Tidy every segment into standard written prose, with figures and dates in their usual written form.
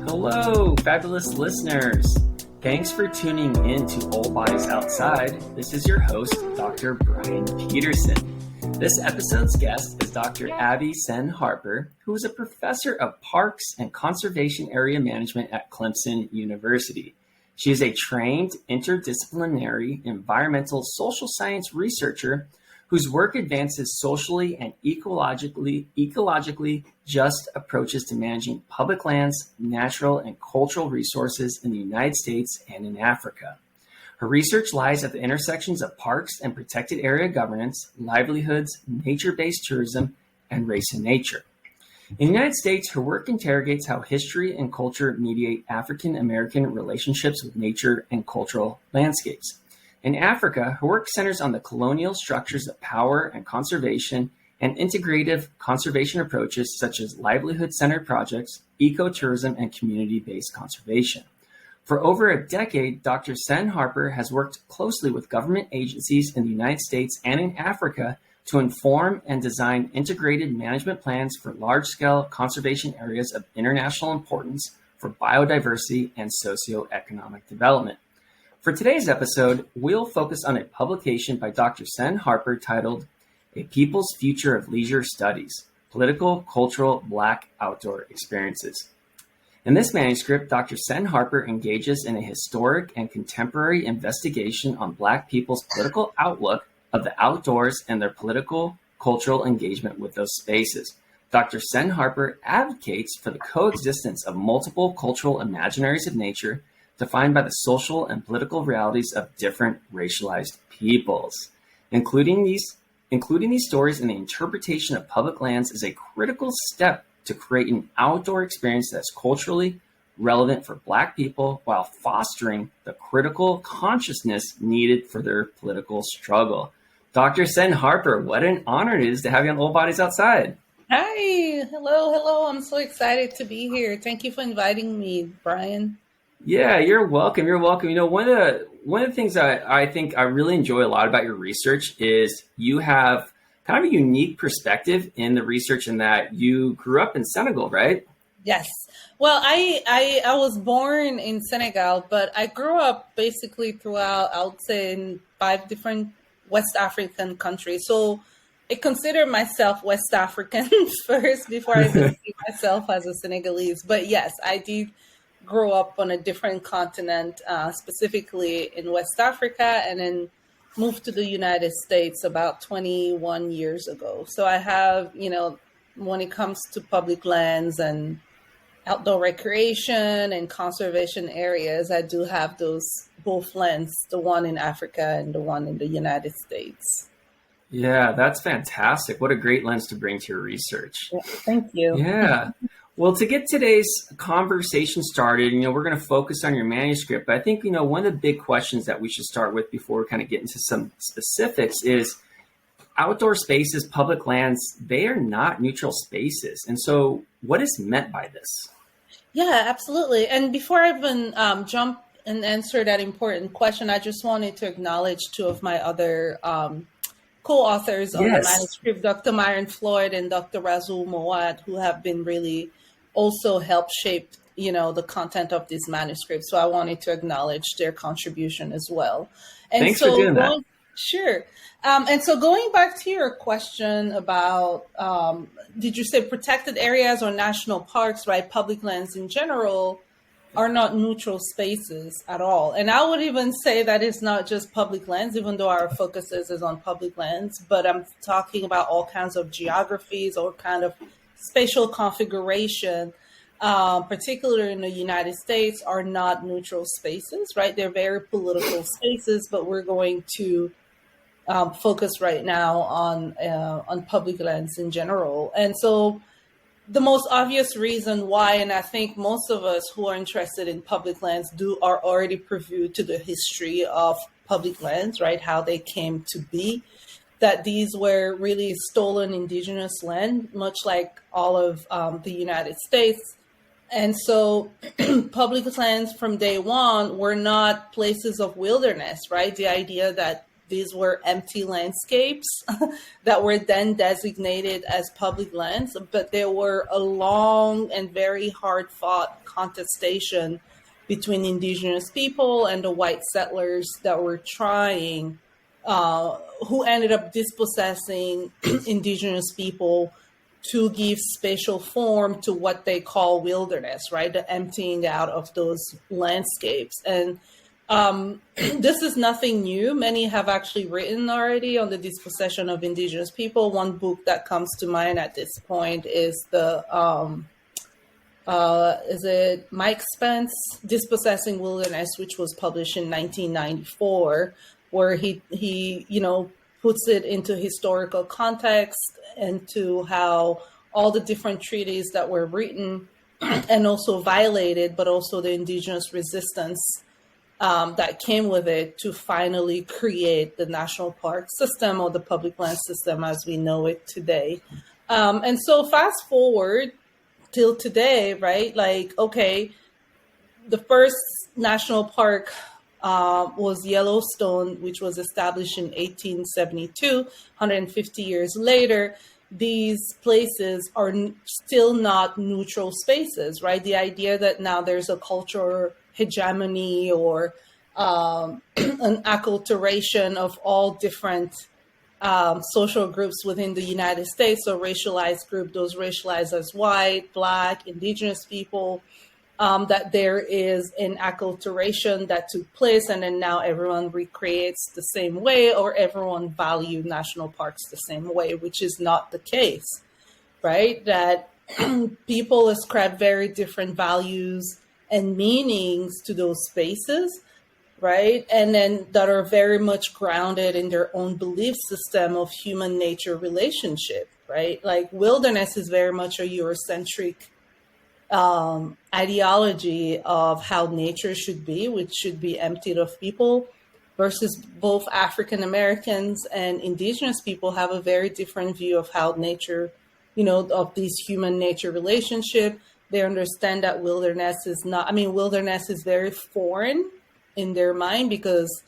Hello, fabulous listeners. Thanks for tuning in to Old Bodies Outside. This is your host, Dr. Brian Peterson. This episode's guest is Dr. Aby Sène-Harper, who is a professor of parks and conservation area management at Clemson University. She is a trained interdisciplinary environmental social science researcher whose work advances socially and ecologically just approaches to managing public lands, natural and cultural resources in the United States and in Africa. Her research lies at the intersections of parks and protected area governance, livelihoods, nature-based tourism, and race and nature. In the United States, her work interrogates how history and culture mediate African-American relationships with nature and cultural landscapes. In Africa, her work centers on the colonial structures of power and conservation and integrative conservation approaches such as livelihood-centered projects, ecotourism, and community-based conservation. For over a decade, Dr. Sène-Harper has worked closely with government agencies in the United States and in Africa to inform and design integrated management plans for large-scale conservation areas of international importance for biodiversity and socioeconomic development. For today's episode, we'll focus on a publication by Dr. Sène-Harper titled A People's Future of Leisure Studies, Political, Cultural, Black Outdoor Experiences. In this manuscript, Dr. Sène-Harper engages in a historic and contemporary investigation on Black people's political outlook of the outdoors and their political, cultural engagement with those spaces. Dr. Sène-Harper advocates for the coexistence of multiple cultural imaginaries of nature defined by the social and political realities of different racialized peoples. Including these stories in the interpretation of public lands is a critical step to create an outdoor experience that's culturally relevant for Black people while fostering the critical consciousness needed for their political struggle. Dr. Sène-Harper, what an honor it is to have you on Old Bodies Outside. Hi, hello. I'm so excited to be here. Thank you for inviting me, Brian. Yeah, you're welcome. You're welcome. You know, one of the things I think I really enjoy a lot about your research is you have kind of a unique perspective in the research in that you grew up in Senegal, right? Yes. Well, I was born in Senegal, but I grew up basically throughout, I would say, in 5 different West African countries. So I consider myself West African first before I could see myself as a Senegalese. But yes, I did grow up on a different continent, specifically in West Africa, and then moved to the United States about 21 years ago. So I have, when it comes to public lands and outdoor recreation and conservation areas, I do have those both lands, the one in Africa and the one in the United States. Yeah, that's fantastic. What a great lens to bring to your research. Yeah, thank you. Yeah. Well, to get today's conversation started, we're going to focus on your manuscript. But I think, one of the big questions that we should start with before we kind of get into some specifics is outdoor spaces, public lands, they are not neutral spaces. And so what is meant by this? Yeah, absolutely. And before I even jump and answer that important question, I just wanted to acknowledge 2 of my other co-authors on the manuscript, Dr. Myron Floyd and Dr. Rasul Mowatt, who have been really also helped shape, the content of this manuscript. So I wanted to acknowledge their contribution as well. And Thanks for doing that. Sure. And so going back to your question about, did you say protected areas or national parks, right? Public lands in general are not neutral spaces at all. And I would even say that it's not just public lands, even though our focus is on public lands, but I'm talking about all kinds of geographies, all kind of spatial configuration, particularly in the United States, are not neutral spaces, right? They're very political spaces, but we're going to focus right now on public lands in general. And so the most obvious reason why, and I think most of us who are interested in public lands are already privy to the history of public lands, right? How they came to be, that these were really stolen indigenous land, much like all of the United States. And so public lands from day one were not places of wilderness, right? The idea that these were empty landscapes that were then designated as public lands, but there were a long and very hard fought contestation between indigenous people and the white settlers that were trying, who ended up dispossessing indigenous people to give spatial form to what they call wilderness, right? The emptying out of those landscapes. And this is nothing new. Many have actually written already on the dispossession of indigenous people. One book that comes to mind at this point is is it Mike Spence, Dispossessing Wilderness, which was published in 1994, where he puts it into historical context and to how all the different treaties that were written and also violated, but also the indigenous resistance that came with it to finally create the national park system or the public land system as we know it today. And so fast forward till today, right? Like, okay, the first national park was Yellowstone, which was established in 1872. 150 years later, these places are still not neutral spaces, right? The idea that now there's a cultural hegemony or an acculturation of all different social groups within the United States, so racialized group, those racialized as white, Black, indigenous people, that there is an acculturation that took place, and then now everyone recreates the same way, or everyone values national parks the same way, which is not the case, right? That people ascribe very different values and meanings to those spaces, right? And then that are very much grounded in their own belief system of human nature relationship, right? Like wilderness is very much a Eurocentric ideology of how nature should be, which should be emptied of people, versus both African Americans and indigenous people have a very different view of how nature, of these human nature relationship. They understand that wilderness is not, wilderness is very foreign in their mind because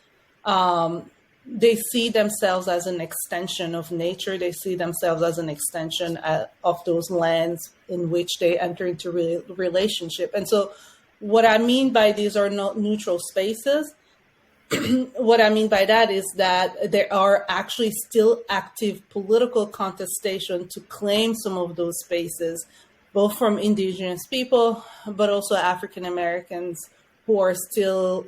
they see themselves as an extension of nature. They see themselves as an extension of those lands in which they enter into relationship. And so what I mean by these are not neutral spaces, what I mean by that is that there are actually still active political contestation to claim some of those spaces, both from indigenous people, but also African Americans who are still,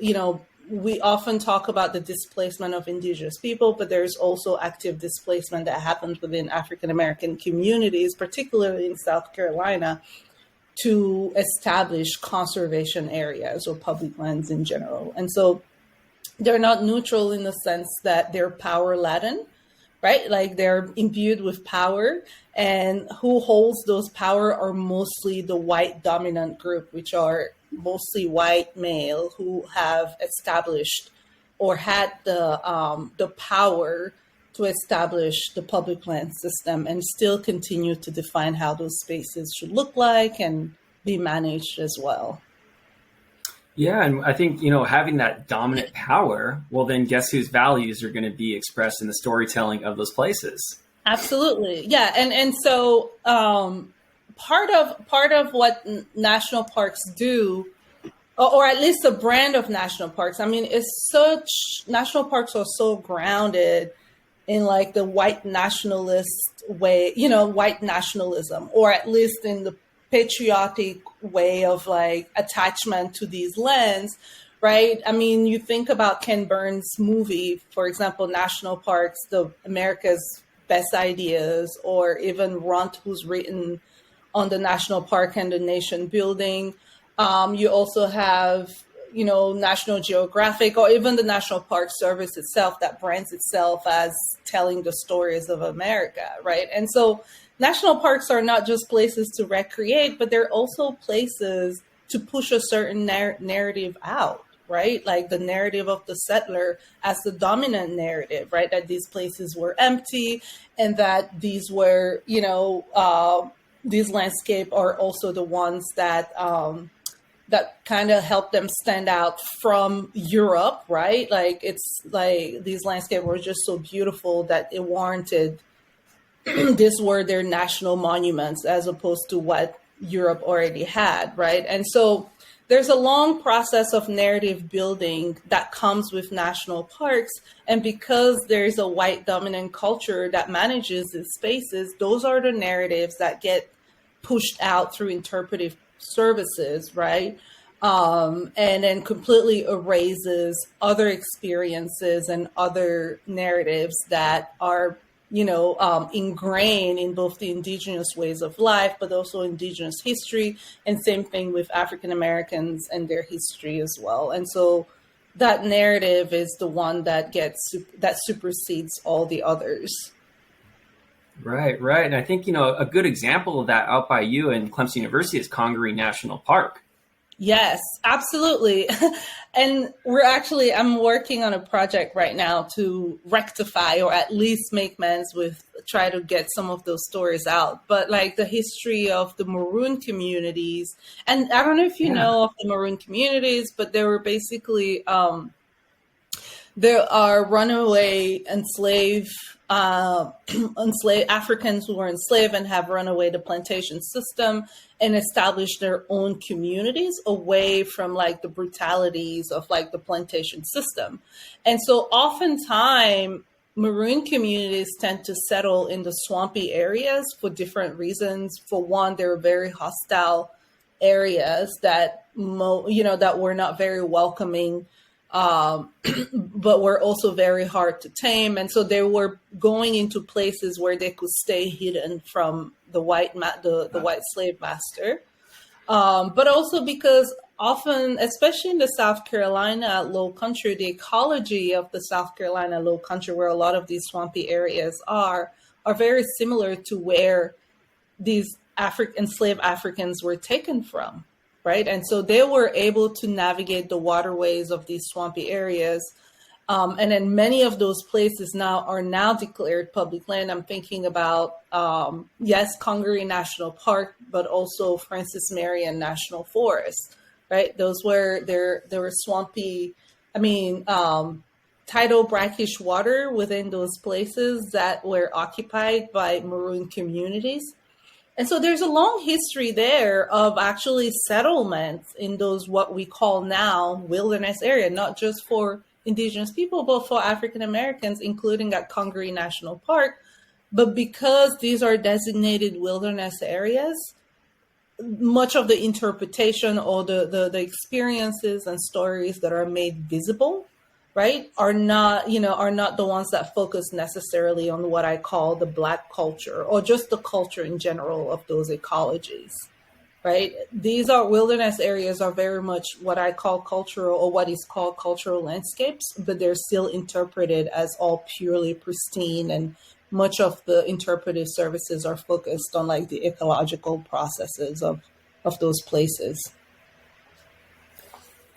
we often talk about the displacement of indigenous people, but there's also active displacement that happens within African American communities, particularly in South Carolina, to establish conservation areas or public lands in general. And so they're not neutral in the sense that they're power laden, right? Like they're imbued with power, and who holds those power are mostly the white dominant group, which are mostly white male who have established or had the power to establish the public land system and still continue to define how those spaces should look like and be managed as well. Yeah, and I think, having that dominant power, well, then guess whose values are going to be expressed in the storytelling of those places? Absolutely. Yeah. And so part of what national parks do, or at least a brand of national parks, national parks are so grounded in like the white nationalist way, white nationalism, or at least in the patriotic way of like attachment to these lands, right? You think about Ken Burns' movie, for example, National Parks, the America's Best Ideas, or even Runt, who's written on the national park and the nation building. You also have, National Geographic, or even the National Park Service itself that brands itself as telling the stories of America, right? And so national parks are not just places to recreate, but they're also places to push a certain narrative out, right? Like the narrative of the settler as the dominant narrative, right? That these places were empty and that these were, these landscapes are also the ones that, that kind of helped them stand out from Europe, right? Like it's like these landscapes were just so beautiful that it warranted these were their national monuments as opposed to what Europe already had, right? And so there's a long process of narrative building that comes with national parks. And because there's a white dominant culture that manages these spaces, those are the narratives that get pushed out through interpretive services, right? And then completely erases other experiences and other narratives that are ingrained in both the indigenous ways of life, but also indigenous history, and same thing with African Americans and their history as well. And so that narrative is the one that supersedes all the others. Right. And I think, a good example of that out by you in Clemson University is Congaree National Park. Yes, absolutely. And I'm working on a project right now to rectify or at least make amends try to get some of those stories out. But like the history of the Maroon communities, and I don't know if you know of the Maroon communities, but they were basically, there are runaway enslaved Africans who were enslaved and have run away the plantation system and established their own communities away from like the brutalities of like the plantation system. And so oftentimes Maroon communities tend to settle in the swampy areas for different reasons. For one, they're very hostile areas that were not very welcoming, but were also very hard to tame. And so they were going into places where they could stay hidden from the white slave master. But also because often, especially in the South Carolina Low Country, the ecology of the South Carolina Low Country, where a lot of these swampy areas are very similar to where these enslaved Africans were taken from. Right. And so they were able to navigate the waterways of these swampy areas. And then many of those places are now declared public land. I'm thinking about, Congaree National Park, but also Francis Marion National Forest. Right. There were swampy, tidal brackish water within those places that were occupied by Maroon communities. And so there's a long history there of actually settlements in those what we call now wilderness area, not just for indigenous people, but for African Americans, including at Congaree National Park. But because these are designated wilderness areas, much of the interpretation or the experiences and stories that are made visible, right, are not the ones that focus necessarily on what I call the Black culture or just the culture in general of those ecologies, right? These wilderness areas are very much what I call cultural or what is called cultural landscapes, but they're still interpreted as all purely pristine, and much of the interpretive services are focused on like the ecological processes of those places.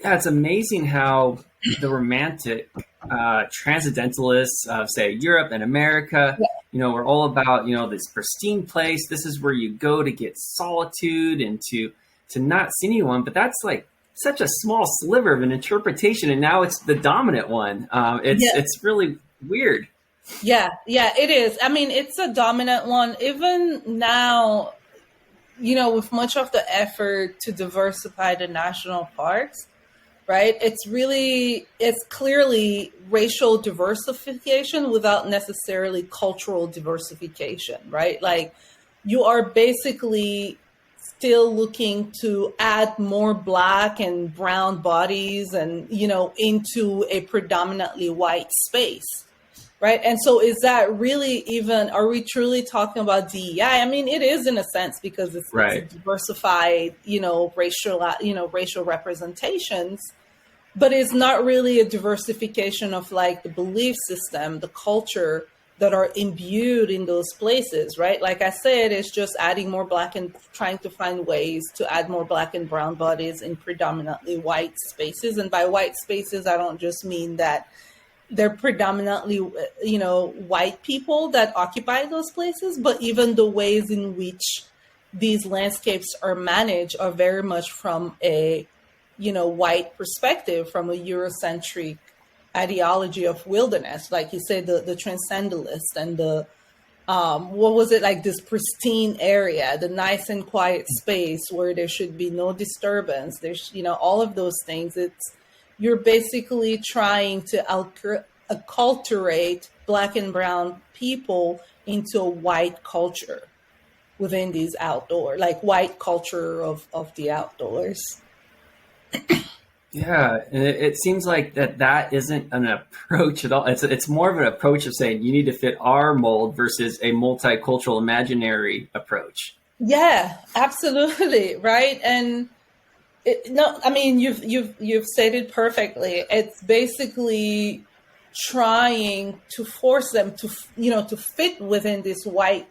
Yeah, it's amazing how the romantic transcendentalists of, say, Europe and America, we're all about, this pristine place. This is where you go to get solitude and to not see anyone. But that's like such a small sliver of an interpretation. And now it's the dominant one. It's really weird. Yeah, it is. It's a dominant one. Even now, with much of the effort to diversify the national parks, right? It's clearly racial diversification without necessarily cultural diversification, right? Like you are basically still looking to add more Black and brown bodies and, into a predominantly white space, right? And so is that really are we truly talking about DEI? It is in a sense because it's a diversified, racial representations, but it's not really a diversification of like the belief system, the culture that are imbued in those places, right? Like I said, it's just adding more Black and trying to find ways to add more Black and brown bodies in predominantly white spaces. And by white spaces, I don't just mean that they're predominantly, white people that occupy those places, but even the ways in which these landscapes are managed are very much from a white perspective, from a Eurocentric ideology of wilderness, like you said, the transcendentalist and the what was it, like this pristine area, the nice and quiet space where there should be no disturbance. There's, all of those things. You're basically trying to acculturate Black and brown people into a white culture within these outdoor, like white culture of the outdoors. Yeah, and it seems like that isn't an approach at all. It's more of an approach of saying you need to fit our mold versus a multicultural imaginary approach. Yeah, absolutely, right. And you've said it perfectly. It's basically trying to force them to fit within this white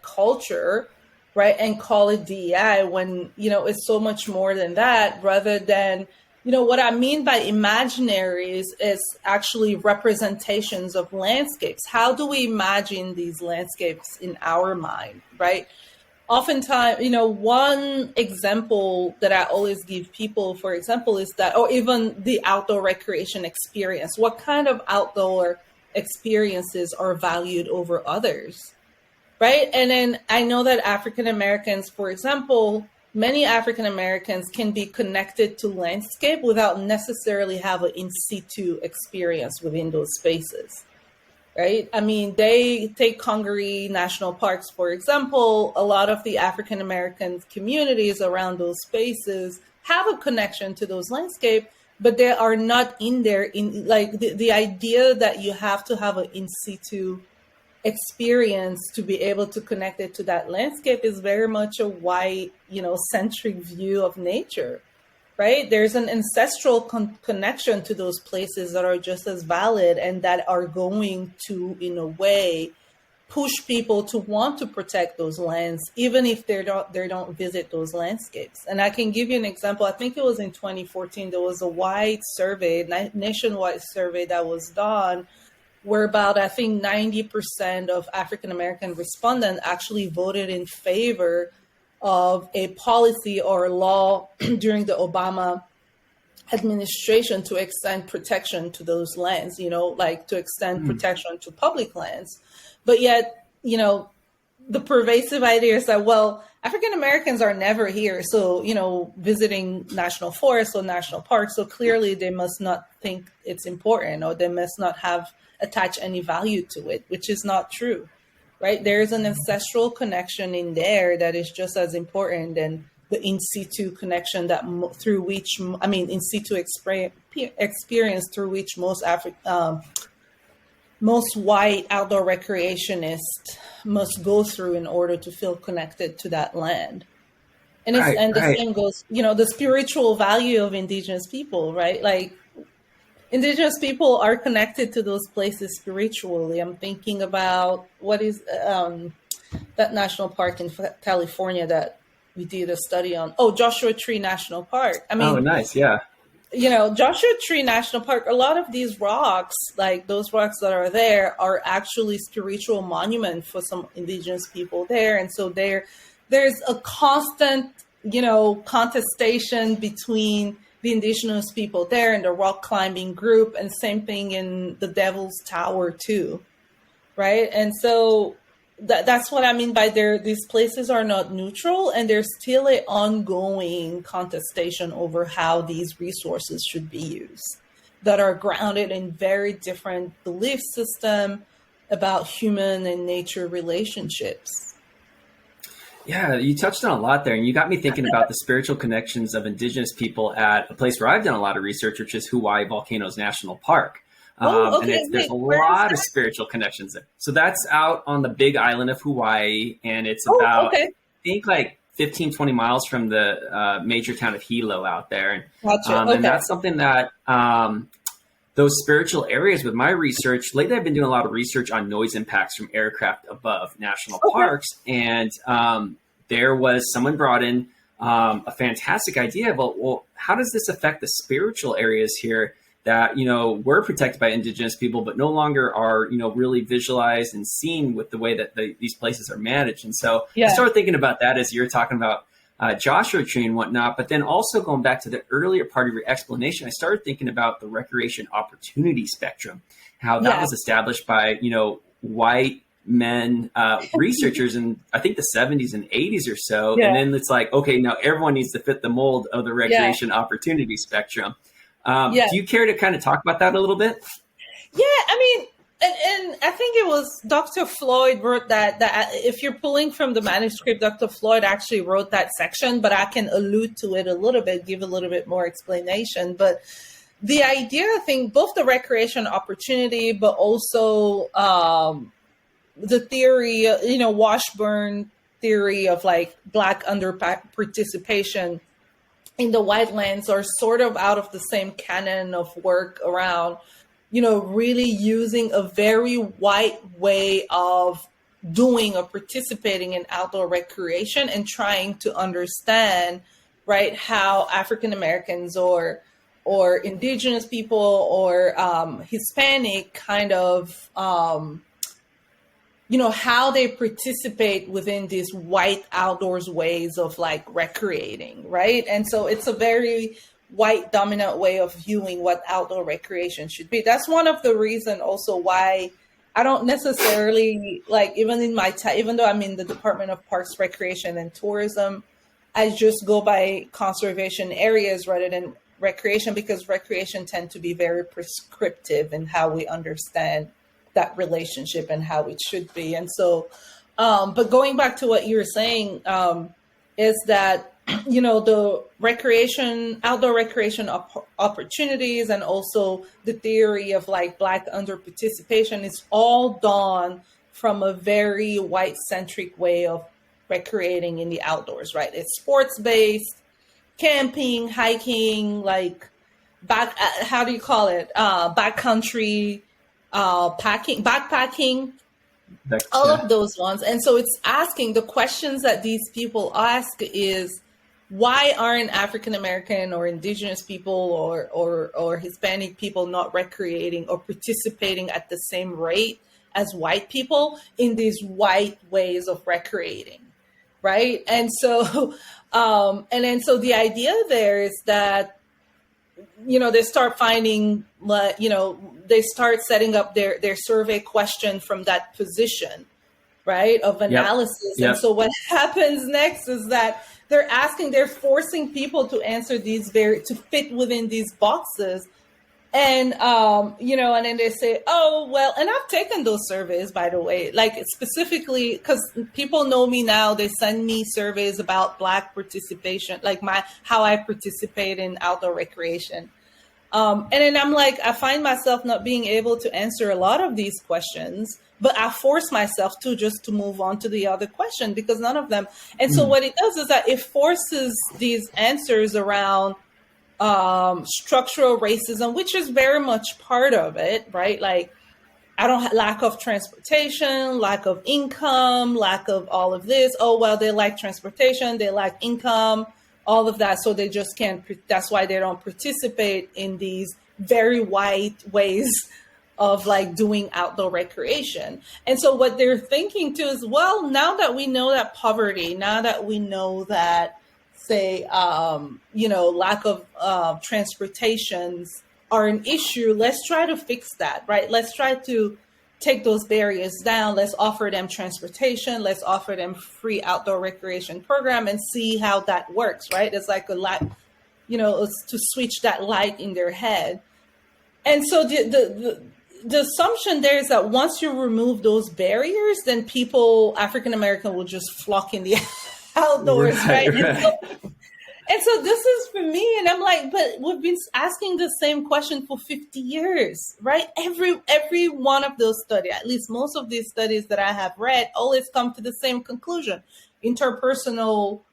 culture, right, and call it DEI when it's so much more than that. Rather than what I mean by imaginaries is actually representations of landscapes. How do we imagine these landscapes in our mind, right? Oftentimes, one example that I always give people, for example, is that, or even the outdoor recreation experience. What kind of outdoor experiences are valued over others, right? And then I know that African Americans, for example, many African Americans can be connected to landscape without necessarily have an in situ experience within those spaces. Right? I mean, they take Congaree National Parks, for example. A lot of the African American communities around those spaces have a connection to those landscapes, but they are not in there. In like the idea that you have to have an in situ experience to be able to connect it to that landscape is very much a white, centric view of nature. Right? There's an ancestral connection to those places that are just as valid and that are going to, in a way, push people to want to protect those lands, even if they don't visit those landscapes. And I can give you an example. I think it was in 2014, there was a wide survey, nationwide survey that was done where about, I think, 90% of African-American respondents actually voted in favor of a policy or law during the Obama administration to extend protection to those lands, like to extend protection to public lands. But yet, the pervasive idea is that, well, African Americans are never here. So, visiting national forests or national parks. So clearly they must not think it's important, or they must not have attached any value to it, which is not true. Right? There's an ancestral connection in there that is just as important than the in situ connection in situ experience through which most white outdoor recreationists must go through in order to feel connected to that land. And the same goes, the spiritual value of Indigenous people, right? Like, Indigenous people are connected to those places spiritually. I'm thinking about what is that national park in California that we did a study on. Oh, Joshua Tree National Park. I mean, oh, nice. Yeah. Joshua Tree National Park, a lot of these rocks, like those rocks that are there, are actually spiritual monuments for some Indigenous people there. And so there's a constant, contestation between the Indigenous people there and the rock climbing group, and same thing in the Devil's Tower too, right? And so that's what I mean by these places are not neutral, and there's still an ongoing contestation over how these resources should be used that are grounded in very different belief system about human and nature relationships. Yeah, you touched on a lot there, and you got me thinking about the spiritual connections of Indigenous people at a place where I've done a lot of research, which is Hawaii Volcanoes National Park. Okay. And there's a lot of spiritual connections there. So that's out on the big island of Hawaii, and it's about, I think, like 15, 20 miles from the major town of Hilo out there. And, gotcha. And that's something that those spiritual areas, with my research, lately I've been doing a lot of research on noise impacts from aircraft above national parks. And there was someone brought in a fantastic idea about, well, how does this affect the spiritual areas here that, were protected by Indigenous people, but no longer are, really visualized and seen with the way that these places are managed. And so I started thinking about that as you're talking about Joshua tree and whatnot. But then also going back to the earlier part of your explanation, I started thinking about the recreation opportunity spectrum, how that was established by, white men, researchers in, I think, the 70s and 80s or so. And then it's like, okay, now everyone needs to fit the mold of the recreation opportunity spectrum. Do you care to kind of talk about that a little bit? Yeah, I mean, and I think it was Dr. Floyd wrote that if you're pulling from the manuscript, Dr. Floyd actually wrote that section, but I can allude to it a little bit, give a little bit more explanation. But the idea, I think, both the recreation opportunity, but also the theory, Washburn theory of like Black under participation in the white lands are sort of out of the same canon of work around, really using a very white way of doing or participating in outdoor recreation and trying to understand, right, how African Americans or indigenous people or Hispanic kind of, how they participate within these white outdoors ways of like recreating, right? And so it's a very white dominant way of viewing what outdoor recreation should be. That's one of the reasons also why I don't necessarily like, even though I'm in the Department of Parks, Recreation and Tourism, I just go by conservation areas rather than recreation, because recreation tend to be very prescriptive in how we understand that relationship and how it should be. And so, but going back to what you were saying, is that, the outdoor recreation opportunities and also the theory of like Black under participation is all done from a very white centric way of recreating in the outdoors, right? It's sports based, camping, hiking, like how do you call it? Backcountry, backpacking, all of those ones. And so it's asking the questions that these people ask is, why aren't African American or indigenous people or Hispanic people not recreating or participating at the same rate as white people in these white ways of recreating, right? And so, so the idea there is that, they start finding, they start setting up their survey question from that position, right, of analysis. Yep. And so what happens next is that they're forcing people to answer to fit within these boxes. And, and then they say, oh, well, and I've taken those surveys, by the way, like specifically because people know me now, they send me surveys about Black participation, like how I participate in outdoor recreation. And then I'm like, I find myself not being able to answer a lot of these questions, but I force myself to move on to the other question because none of them. And so what it does is that it forces these answers around structural racism, which is very much part of it, right? Like lack of transportation, lack of income, lack of all of this. Oh, well, they lack transportation, they lack income, all of that. So they just can't, that's why they don't participate in these very white ways of like doing outdoor recreation. And so what they're thinking too is, well, now that we know that poverty, now that we know that, say, lack of transportations are an issue, let's try to fix that, right? Let's try to take those barriers down. Let's offer them transportation. Let's offer them free outdoor recreation program and see how that works, right? It's like a light, it's to switch that light in their head. And so the assumption there is that once you remove those barriers, then African American will just flock in the outdoors, right? And so this is for me, and I'm like, but we've been asking the same question for 50 years, right? Every one of those studies, at least most of these studies that I have read, always come to the same conclusion: interpersonal,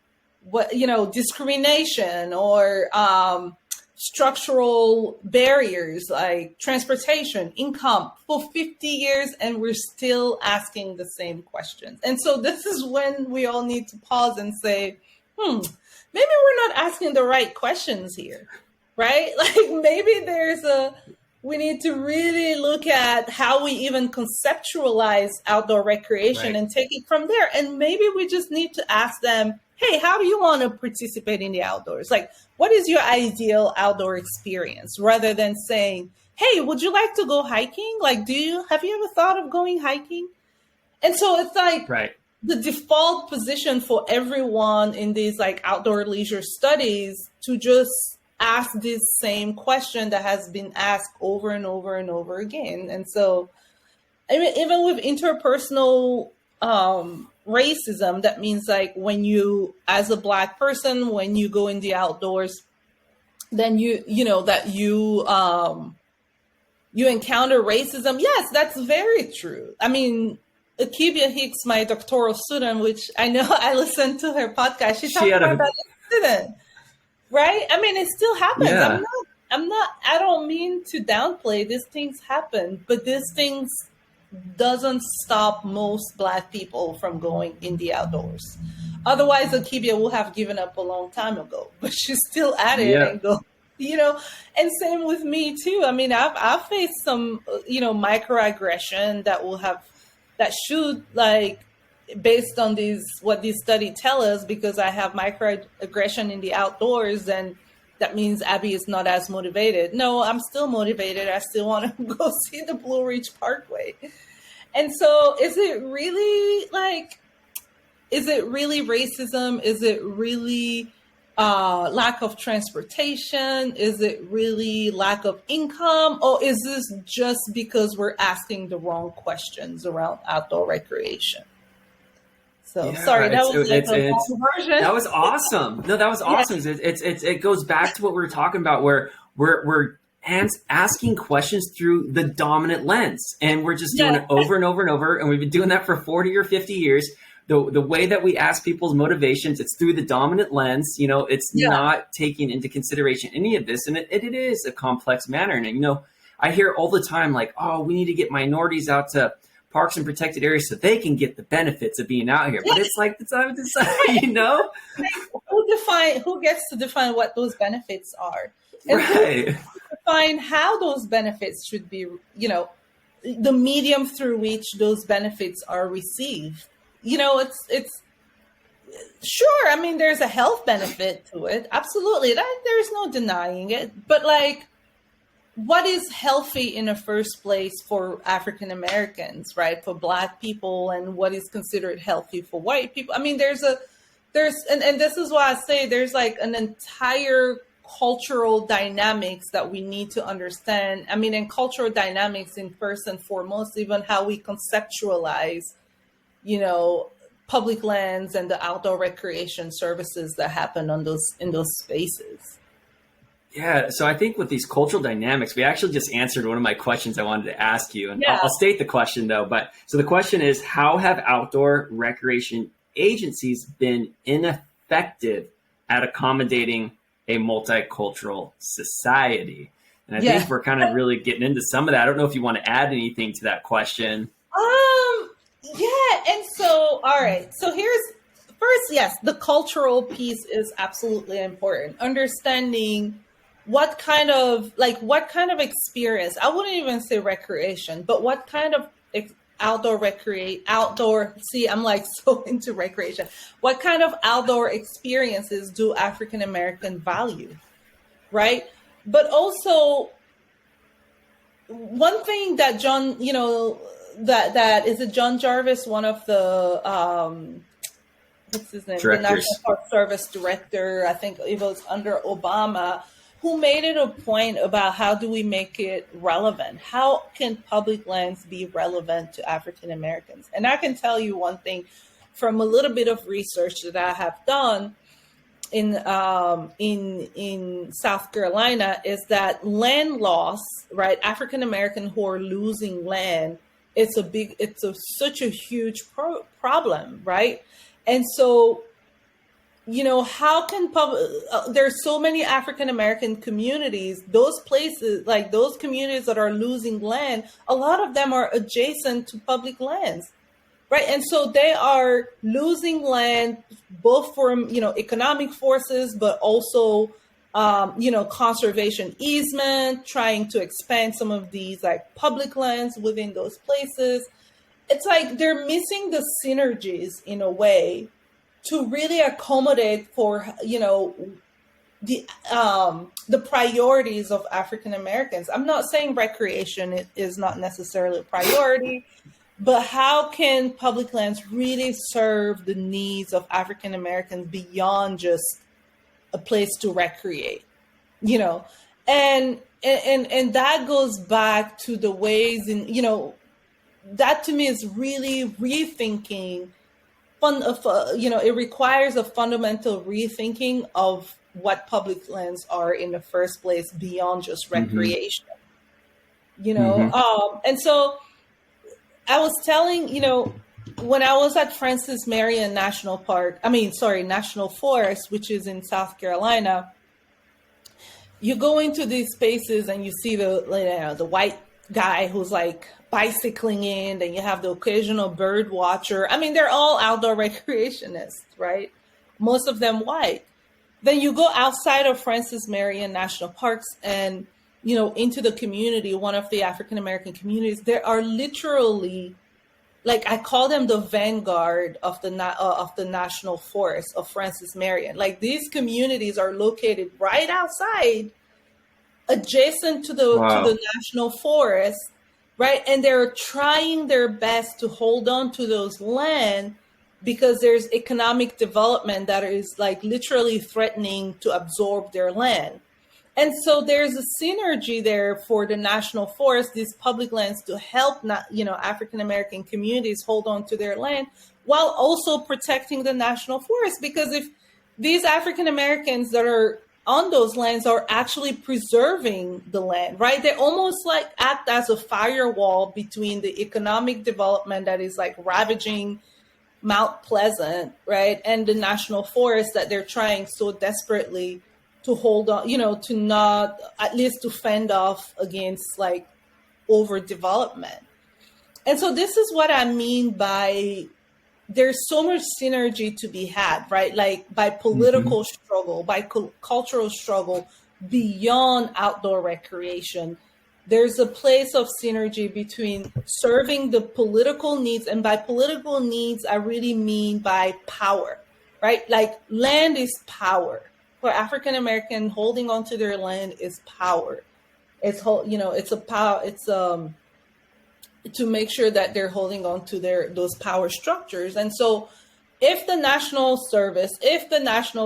discrimination or structural barriers like transportation, income for 50 years, and we're still asking the same questions. And so this is when we all need to pause and say, maybe we're not asking the right questions here, right? Like maybe we need to really look at how we even conceptualize outdoor recreation and take it from there. And maybe we just need to ask them, hey, how do you want to participate in the outdoors? Like, what is your ideal outdoor experience? Rather than saying, hey, would you like to go hiking? Like, have you ever thought of going hiking? And so it's like Right. the default position for everyone in these like outdoor leisure studies to just ask this same question that has been asked over and over and over again. And so, I mean, even with interpersonal racism, that means like when you, as a Black person, when you go in the outdoors, then you know that you encounter racism. Yes, that's very true. I mean, Akibia Hicks, my doctoral student, which I know I listened to her podcast, she talked about that incident, right? I mean, it still happens. Yeah. I don't mean to downplay these things happen, but these things doesn't stop most Black people from going in the outdoors. Otherwise, Akibia will have given up a long time ago, but she's still at it and go, you know, and same with me too. I mean, I've faced some, you know, microaggression that should, like, based on what these studies tell us, because I have microaggression in the outdoors, and that means Aby is not as motivated. No, I'm still motivated. I still want to go see the Blue Ridge Parkway. And so is it really racism? Is it really lack of transportation? Is it really lack of income? Or is this just because we're asking the wrong questions around outdoor recreation? So sorry, that was a long version. That was awesome. No, that was awesome. Yeah. It goes back to what we were talking about, where we're asking questions through the dominant lens, and we're just doing it over and over and over. And we've been doing that for 40 or 50 years. The way that we ask people's motivations, it's through the dominant lens. You know, it's not taking into consideration any of this. And it is a complex matter. And, you know, I hear all the time, like, oh, we need to get minorities out to parks and protected areas so they can get the benefits of being out here. But it's like, you know, who gets to define what those benefits are? And right. Define how those benefits should be, you know, the medium through which those benefits are received. You know, it's sure. I mean, there's a health benefit to it. Absolutely. There's no denying it. But like, what is healthy in the first place for African Americans, right? For Black people, and what is considered healthy for white people? I mean, and this is why I say there's like an entire cultural dynamics that we need to understand. I mean, and cultural dynamics in first and foremost, even how we conceptualize, you know, public lands and the outdoor recreation services that happen in those spaces. Yeah, so I think with these cultural dynamics, we actually just answered one of my questions I wanted to ask you. And I'll state the question, though. So the question is, how have outdoor recreation agencies been ineffective at accommodating a multicultural society? And I think we're kind of really getting into some of that. I don't know if you want to add anything to that question. And so, all right. So first, yes, the cultural piece is absolutely important. Understanding what kind of experience, I wouldn't even say recreation, but what kind of see, I'm like so into recreation. What kind of outdoor experiences do African American value, right? But also, one thing that John, you know, that is it John Jarvis, one of the what's his name, Directors. The National Park Service director, I think it was under Obama, who made it a point about how do we make it relevant? How can public lands be relevant to African Americans? And I can tell you one thing from a little bit of research that I have done in South Carolina is that land loss, right? African American who are losing land, it's such a huge problem, right? And so, you know, how can there's so many African American communities, those places, like those communities that are losing land, a lot of them are adjacent to public lands, right? And so they are losing land both from, you know, economic forces, but also, you know, conservation easement, trying to expand some of these like public lands within those places. It's like they're missing the synergies in a way to really accommodate for, the priorities of African Americans. I'm not saying recreation is not necessarily a priority, but how can public lands really serve the needs of African Americans beyond just a place to recreate, and that goes back to the ways that to me is really rethinking it requires a fundamental rethinking of what public lands are in the first place beyond just recreation, and so I was telling, when I was at Francis Marion National Forest, which is in South Carolina, you go into these spaces and you see the white guy who's like bicycling in, and you have the occasional bird watcher. I mean, they're all outdoor recreationists, right? Most of them white. Then you go outside of Francis Marion National Parks and, into the community, one of the African American communities. There are literally, like, I call them the vanguard of the National Forest of Francis Marion. Like, these communities are located right outside, adjacent to the National Forest, right? And they're trying their best to hold on to those land because there's economic development that is like literally threatening to absorb their land. And so there's a synergy there for the National Forest, these public lands, to help African American communities hold on to their land while also protecting the National Forest. Because if these African Americans that are on those lands are actually preserving the land, right? They almost like act as a firewall between the economic development that is like ravaging Mount Pleasant, right, and the National Forest that they're trying so desperately to hold on, to not, at least to fend off against like overdevelopment. And so this is what I mean by there's so much synergy to be had, right? Like by political struggle, by cultural struggle beyond outdoor recreation. There's a place of synergy between serving the political needs, and by political needs, I really mean by power, right? Like land is power. For African American, holding on to their land is power. It's a power. It's to make sure that they're holding on to those power structures. And so, if the National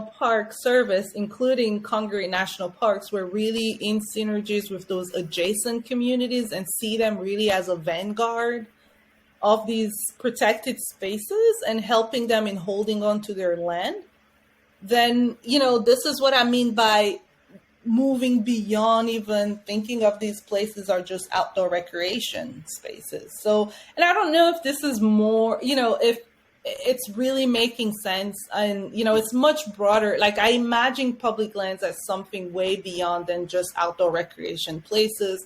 Park Service, including Congaree National Parks, were really in synergies with those adjacent communities and see them really as a vanguard of these protected spaces and helping them in holding on to their land, then, this is what I mean by moving beyond even thinking of these places are just outdoor recreation spaces. So, and I don't know if this is more, if it's really making sense, and it's much broader. Like I imagine public lands as something way beyond than just outdoor recreation places,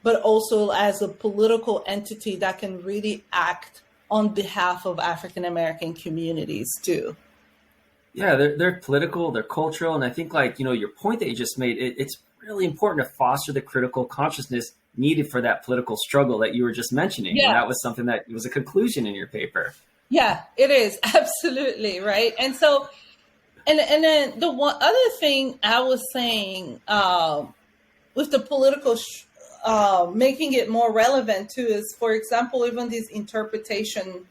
but also as a political entity that can really act on behalf of African American communities too. Yeah, they're political, they're cultural, and I think your point that you just made, it's really important to foster the critical consciousness needed for that political struggle that you were just mentioning. Yeah. And that was something that was a conclusion in your paper. Yeah, it is. Absolutely. Right. And so, and then the one other thing I was saying with the political, making it more relevant too, is, for example, even this interpretation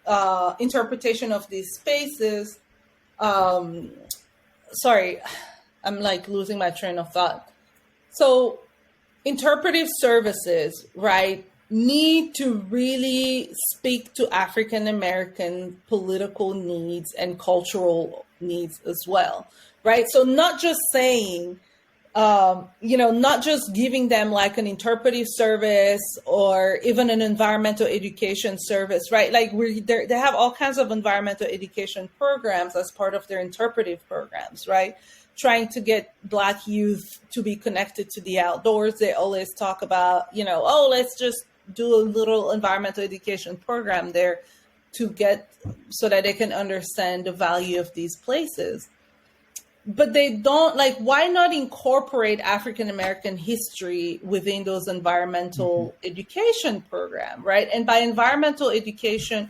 of these spaces. Sorry, I'm like losing my train of thought. So interpretive services, right, need to really speak to African American political needs and cultural needs as well, right? So not just saying, not just giving them like an interpretive service or even an environmental education service, right? Like they have all kinds of environmental education programs as part of their interpretive programs, right? Trying to get Black youth to be connected to the outdoors. They always talk about, let's just do a little environmental education program there so that they can understand the value of these places. But they don't, why not incorporate African American history within those environmental education program, right? And by environmental education,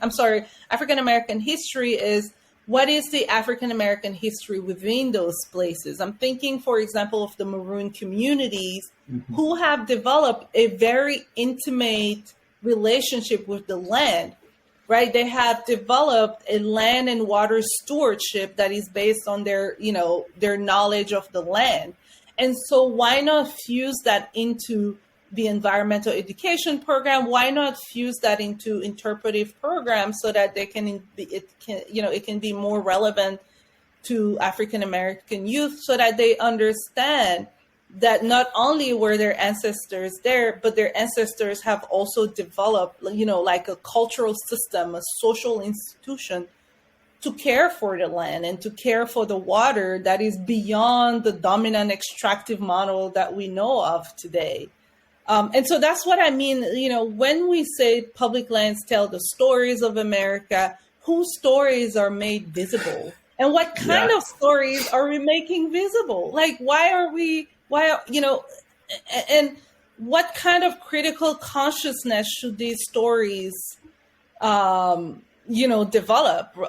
African American history is what is the African American history within those places? I'm thinking, for example, of the Maroon communities who have developed a very intimate relationship with the land, right? They have developed a land and water stewardship that is based on their, their knowledge of the land. And so why not fuse that into the environmental education program? Why not fuse that into interpretive programs so that it can be more relevant to African American youth, so that they understand that not only were their ancestors there, but their ancestors have also developed, like a cultural system, a social institution to care for the land and to care for the water that is beyond the dominant extractive model that we know of today. And so that's what I mean, when we say public lands tell the stories of America, whose stories are made visible? And what kind of stories are we making visible? Like, and what kind of critical consciousness should these stories, develop,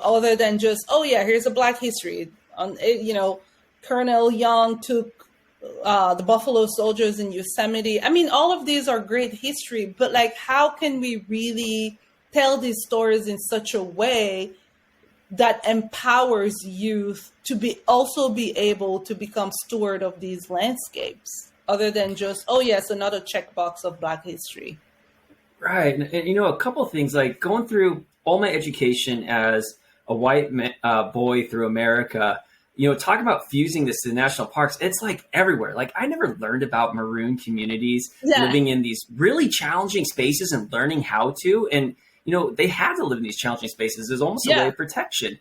other than just, here's a Black history. Colonel Young took the Buffalo Soldiers in Yosemite. I mean, all of these are great history, but like, how can we really tell these stories in such a way that empowers youth to be able to become steward of these landscapes, other than just, another checkbox of Black history? Right. And a couple of things, like going through all my education as a white boy through America, talking about fusing this to the national parks, it's like everywhere. Like, I never learned about Maroon communities living in these really challenging spaces and learning how to. And, they had to live in these challenging spaces. There's almost a way of protection.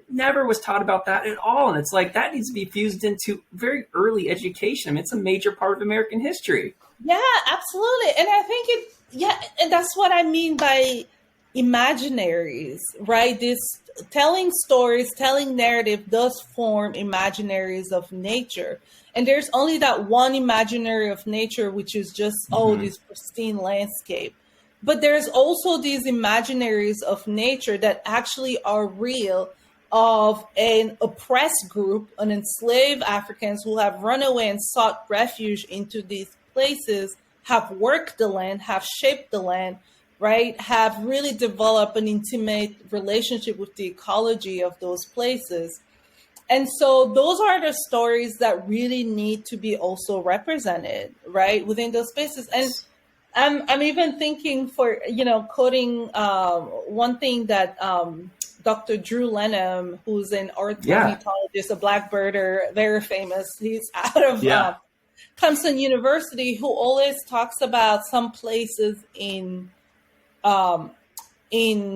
Never was taught about that at all. And it's like, that needs to be fused into very early education. I mean, it's a major part of American history. Yeah, absolutely. And I think and that's what I mean by imaginaries, right? This telling stories, telling narrative does form imaginaries of nature. And there's only that one imaginary of nature, which is just, this pristine landscape. But there's also these imaginaries of nature that actually are real, of an oppressed group, an enslaved Africans who have run away and sought refuge into these places, have worked the land, have shaped the land, right? Have really developed an intimate relationship with the ecology of those places. And so those are the stories that really need to be also represented, right, within those spaces. And I'm even thinking for, quoting one thing that Dr. Drew Lenham, who's an ornithologist, a Black birder, very famous. He's out of Clemson University, who always talks about some places in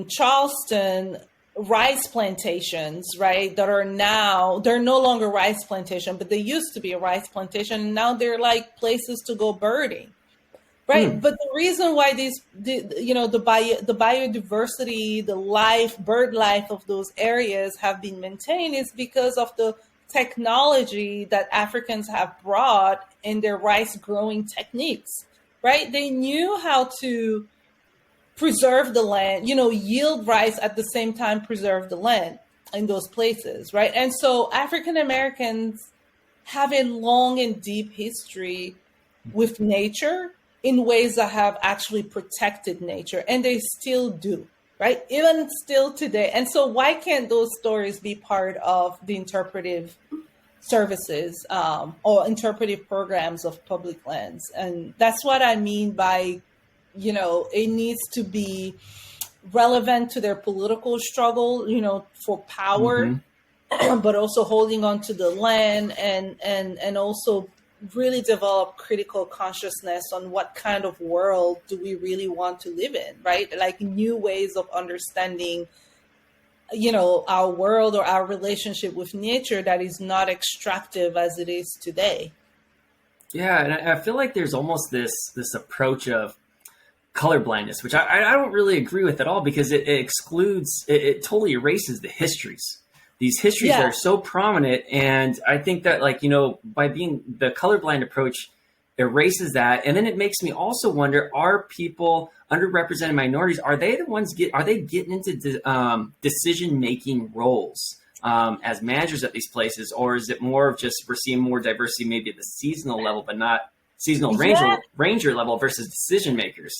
Charleston, rice plantations, right, that are now, they're no longer rice plantation, but they used to be a rice plantation, and now they're like places to go birding, right? But the reason why the biodiversity, the bird life of those areas have been maintained is because of the technology that Africans have brought in their rice growing techniques, right? They knew how to preserve the land, yield rice at the same time preserve the land in those places, right? And so African Americans have a long and deep history with nature in ways that have actually protected nature, and they still do, right? Even still today. And so why can't those stories be part of the interpretive services or interpretive programs of public lands? And that's what I mean by, it needs to be relevant to their political struggle, for power, but also holding on to the land and also really develop critical consciousness on what kind of world do we really want to live in, right? Like new ways of understanding, our world or our relationship with nature that is not extractive as it is today. Yeah, and I feel like there's almost this approach of colorblindness, which I don't really agree with at all, because it excludes, it totally erases the histories. These histories that are so prominent. And I think that, by being the colorblind approach erases that. And then it makes me also wonder, are people, underrepresented minorities, are they the ones getting into decision-making roles as managers at these places, or is it more of just we're seeing more diversity maybe at the seasonal level, but not seasonal ranger level versus decision makers?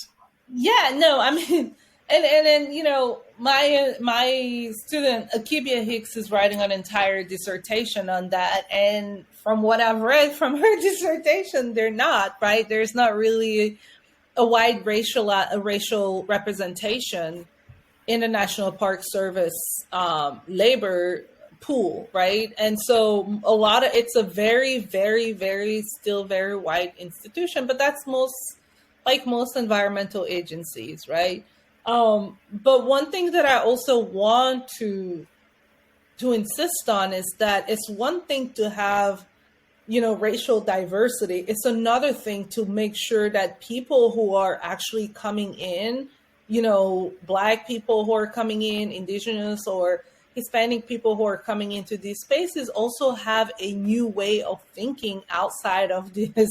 Yeah, no, I mean, and you know, my student Akibia Hicks is writing an entire dissertation on that, and from what I've read from her dissertation, they're not right. There's not really a wide racial representation in the National Park Service labor pool, right? And so it's a very, very, very still very white institution, but that's most environmental agencies, right? But one thing that I also want to insist on is that it's one thing to have, you know, racial diversity. It's another thing to make sure that people who are actually coming in, you know, Black people who are coming in, Indigenous or Hispanic people who are coming into these spaces also have a new way of thinking outside of this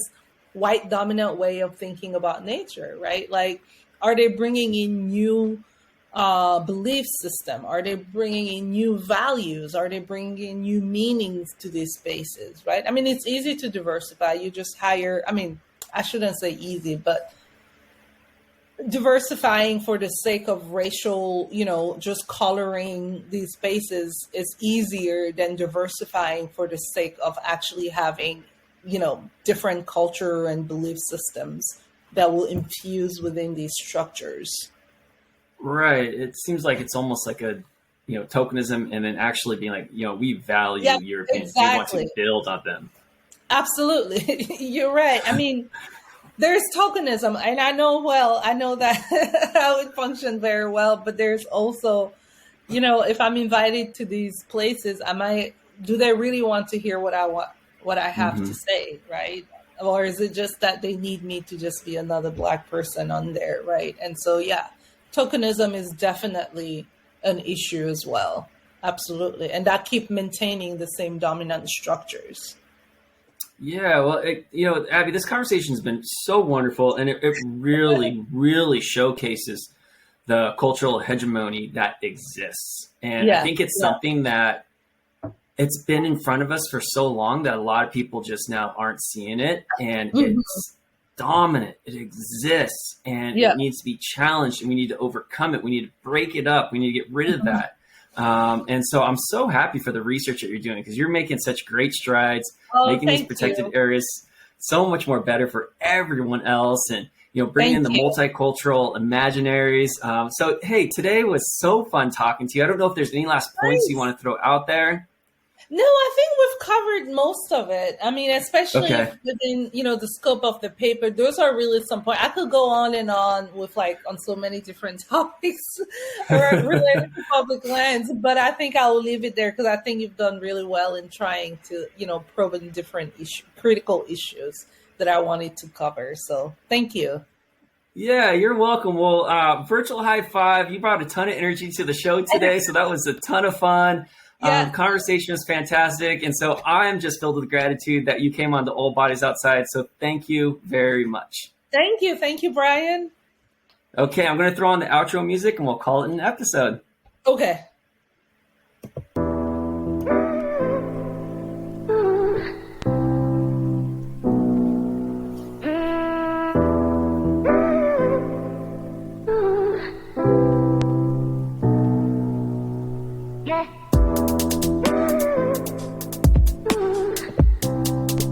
white dominant way of thinking about nature, right? Like, are they bringing in new belief system? Are they bringing in new values? Are they bringing in new meanings to these spaces, right? I mean, it's easy to diversify. You just hire, I mean, I shouldn't say easy, but diversifying for the sake of racial, you know, just coloring these spaces is easier than diversifying for the sake of actually having, you know, different culture and belief systems that will infuse within these structures. Right. It seems like it's almost like a, you know, tokenism, and then actually being like, you know, we value Europeans. Exactly. We want to build on them. Absolutely. You're right. I mean, there's tokenism, and I know that how it functions very well, but there's also, you know, if I'm invited to these places, do they really want to hear what I have to say, right? Or is it just that they need me to just be another Black person on there, right? And so, yeah, tokenism is definitely an issue as well. Absolutely. And that keep maintaining the same dominant structures. Yeah, well, you know, Aby, this conversation has been so wonderful, and it really, really showcases the cultural hegemony that exists. And I think it's something that it's been in front of us for so long that a lot of people just now aren't seeing it, and it's dominant. It exists, and it needs to be challenged, and we need to overcome it. We need to break it up. We need to get rid of that. And so I'm so happy for the research that you're doing, because you're making such great strides, making these protected areas so much more better for everyone else, and, you know, bringing in the multicultural imaginaries. So, hey, today was so fun talking to you. I don't know if there's any last points you want to throw out there. No, I think we've covered most of it. I mean, especially within, you know, the scope of the paper, those are really some point. I could go on and on with on so many different topics related to public lands, but I think I will leave it there, because I think you've done really well in trying to, you know, probe in different critical issues that I wanted to cover. So thank you. Yeah, you're welcome. Well, virtual high five. You brought a ton of energy to the show today, so that was a ton of fun. Conversation was fantastic. And so I'm just filled with gratitude that you came on to Old Bodies Outside. So thank you very much. Thank you. Thank you, Brian. Okay, I'm going to throw on the outro music and we'll call it an episode. Okay.